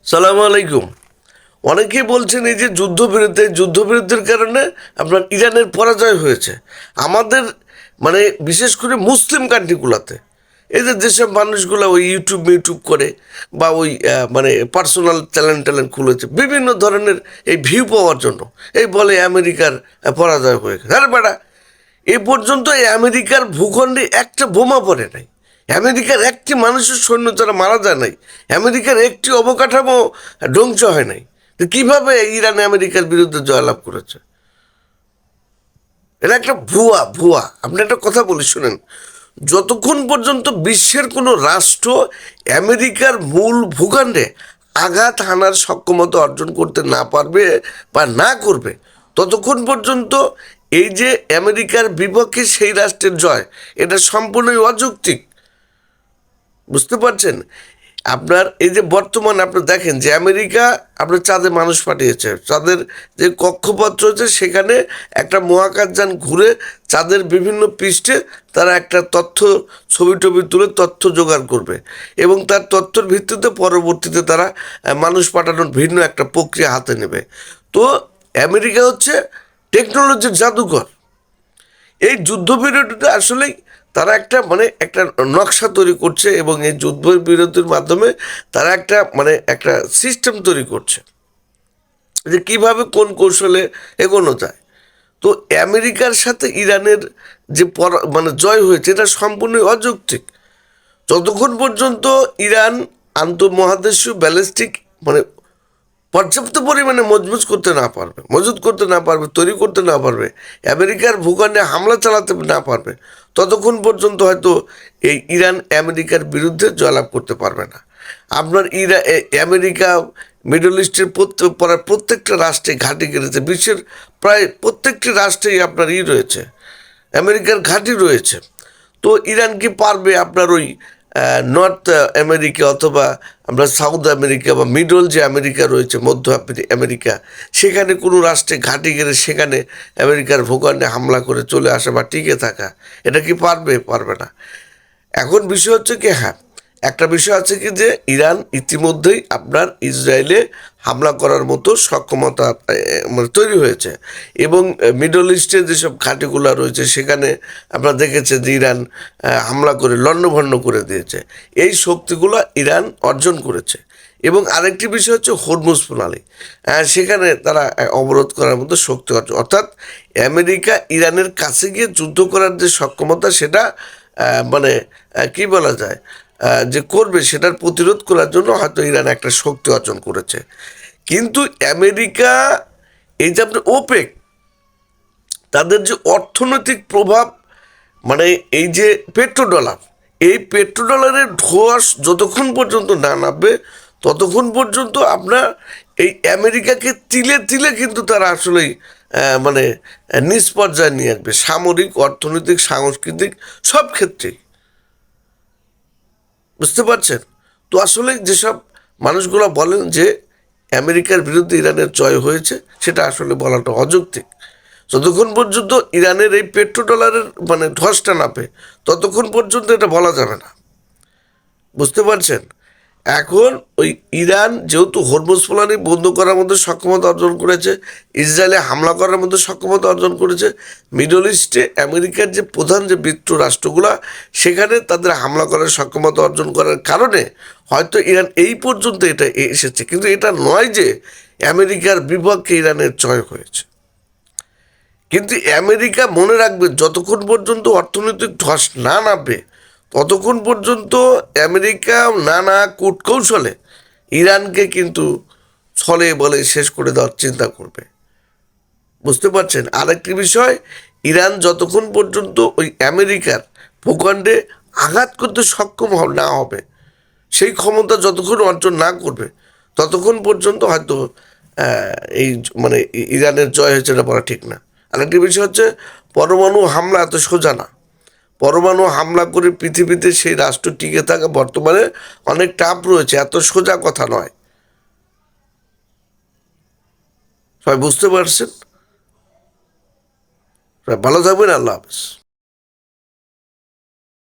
সালামু আলাইকুম। অনেকেই বলছেন এই যে যুদ্ধবিরতির কারণে আপনার ইরানের পরাজয় হয়েছে। আমাদের মানে বিশেষ করে মুসলিম কান্ট্রিগুলোতে এই যে যেসব মানুষগুলো ওই ইউটিউব করে বা ওই মানে পার্সোনাল চ্যানেল খুলেছে বিভিন্ন ধরনের এই ভিউ পাওয়ার জন্য, এই বলে আমেরিকার পরাজয় হয়ে গেছে। আরে বেটা, এ পর্যন্ত এই আমেরিকার ভূখণ্ডে একটা বোমা পড়ে নাই, আমেরিকার একটি মানুষের সৈন্য যারা মারা যায় নাই, আমেরিকার একটি অবকাঠামো ধ্বংস হয় নাই। তো কীভাবে ইরানে আমেরিকার বিরুদ্ধে জয়লাভ করেছে? এটা একটা ভুয়া ভুয়া। আপনি একটা কথা বলি শুনেন, যতক্ষণ পর্যন্ত বিশ্বের কোনো রাষ্ট্র আমেরিকার মূল ভূখণ্ডে আঘাত হানার সক্ষমতা অর্জন করতে না পারবে বা না করবে, ততক্ষণ পর্যন্ত এই যে আমেরিকার বিপক্ষে সেই রাষ্ট্রের জয়, এটা সম্পূর্ণই অযৌক্তিক। বুঝতে পারছেন? আপনার এই যে বর্তমান আপনি দেখেন যে আমেরিকা আপনার চাঁদে মানুষ পাঠিয়েছে, চাঁদের যে কক্ষপথ রয়েছে সেখানে একটা মহাকাশযান ঘুরে চাঁদের বিভিন্ন পৃষ্ঠে তারা একটা ছবি টবি তুলে তথ্য জোগাড় করবে এবং তার তথ্যের ভিত্তিতে পরবর্তীতে তারা মানুষ পাঠানোর ভিন্ন একটা প্রক্রিয়া হাতে নেবে। তো আমেরিকা হচ্ছে টেকনোলজির জাদুঘর। এই যুদ্ধবিরতিতে আসলেই তারা একটা মানে একটা নকশা তৈরি করছে এবং এই যুদ্ধবিরতির মাধ্যমে তারা একটা মানে একটা সিস্টেম তৈরি করছে যে কিভাবে কোন কৌশলে এগোনো যায়। তো আমেরিকার সাথে ইরানের যে মানে জয় হয়েছে এটা সম্পূর্ণই অযৌক্তিক। যতক্ষণ পর্যন্ত ইরান আন্তঃমহাদেশীয় ব্যালিস্টিক মানে পর্যাপ্ত পরিমাণে মজুত করতে না পারবে, তৈরি করতে না পারবে, আমেরিকার ভূখণ্ডে হামলা চালাতে না পারবে, ততক্ষণ পর্যন্ত হয়তো এই ইরান আমেরিকার বিরুদ্ধে জয়লাভ করতে পারবে না। আপনার আমেরিকা মিডল ইস্টের প্রত্যেকটা রাষ্ট্রে ঘাঁটি গেড়েছে, বিশ্বের প্রায় প্রত্যেকটি রাষ্ট্রেই আপনার রয়েছে, আমেরিকার ঘাঁটি রয়েছে। তো ইরান কি পারবে আপনার ওই নর্থ আমেরিকা অথবা আমরা সাউথ আমেরিকা বা মিডল যে আমেরিকা রয়েছে, মধ্য আমেরিকা, সেখানে কোনো রাষ্ট্রে ঘাঁটি গেড়ে সেখানে আমেরিকার ভূখণ্ডে হামলা করে চলে আসা বা টিকে থাকা, এটা কি পারবে? পারবে না। এখন বিষয় হচ্ছে কি, হ্যাঁ একটা বিষয় আছে কি যে ইরান ইতিমধ্যেই আপনার ইসরায়েলে হামলা করার মতো সক্ষমতা মানে তৈরি হয়েছে এবং মিডল ইস্টে যেসব ঘাঁটিগুলো রয়েছে সেখানে আপনারা দেখেছে যে ইরান হামলা করে লণ্ডভণ্ড করে দিয়েছে। এই শক্তিগুলো ইরান অর্জন করেছে। এবং আরেকটি বিষয় হচ্ছে হরমুজ প্রণালী, সেখানে তারা অবরোধ করার মতো শক্তি অর্জন, অর্থাৎ আমেরিকা ইরানের কাছে গিয়ে যুদ্ধ করার যে সক্ষমতা সেটা মানে কি বলা যায় যে করবে, সেটার প্রতিরোধ করার জন্য হয়তো ইরান একটা শক্তি অর্জন করেছে। কিন্তু আমেরিকা এই যে আপনার ওপেক, তাদের যে অর্থনৈতিক প্রভাব, মানে এই যে পেট্রোডলার, এই পেট্রোডলারের ধোঁয়াশ যতক্ষণ পর্যন্ত না নামবে ততক্ষণ পর্যন্ত আপনার এই আমেরিকাকে তিলে তিলে কিন্তু তারা আসলেই মানে নিজ পর্যায়ে নিয়ে আসবে, সামরিক, অর্থনৈতিক, সাংস্কৃতিক সব ক্ষেত্রেই। বুঝতে পারছেন? তো আসলে যেসব মানুষগুলো বলেন যে আমেরিকার বিরুদ্ধে ইরানের জয় হয়েছে, সেটা আসলে বলাটা অযৌক্তিক। যতক্ষণ পর্যন্ত ইরানের এই পেট্রোডলারের মানে ধসটা নামে ততক্ষণ পর্যন্ত এটা বলা যাবে না। বুঝতে পারছেন? এখন ওই ইরান যেহেতু হরমুজ প্রণালী বন্ধ করার মধ্যে সক্ষমতা অর্জন করেছে, ইসরায়েলে হামলা করার মধ্যে সক্ষমতা অর্জন করেছে, মিডল ইস্টে আমেরিকার যে প্রধান যে মিত্র রাষ্ট্রগুলো সেখানে তাদের হামলা করার সক্ষমতা অর্জন করার কারণে হয়তো ইরান এই পর্যন্ত এটা এসেছে। কিন্তু এটা নয় যে আমেরিকার বিপক্ষে ইরানের জয় হয়েছে। কিন্তু আমেরিকা মনে রাখবে, যতক্ষণ পর্যন্ত অর্থনৈতিক ধস না নামবে ততক্ষণ পর্যন্ত আমেরিকা নানা কূটকৌশলে ইরানকে কিন্তু ছলে বলে শেষ করে দেওয়ার চিন্তা করবে। বুঝতে পারছেন? আরেকটি বিষয়, ইরান যতক্ষণ পর্যন্ত ওই আমেরিকার ভূখণ্ডে আঘাত করতে সক্ষম না হবে, সেই ক্ষমতা যতক্ষণ অর্জন না করবে ততক্ষণ পর্যন্ত হয়তো এই মানে ইরানের জয় হয়েছে এটা বলা ঠিক না। আরেকটি বিষয় হচ্ছে, পরমাণু হামলা এত সোজা না। পরমাণু হামলা করে পৃথিবীতে সেই রাষ্ট্র টিকে থাকা বর্তমানে অনেক টাফ রয়েছে, এত সোজা কথা নয়। সবাই বুঝতে পারছেন? ভালো থাকবেন। আল্লাহ হাফেজ।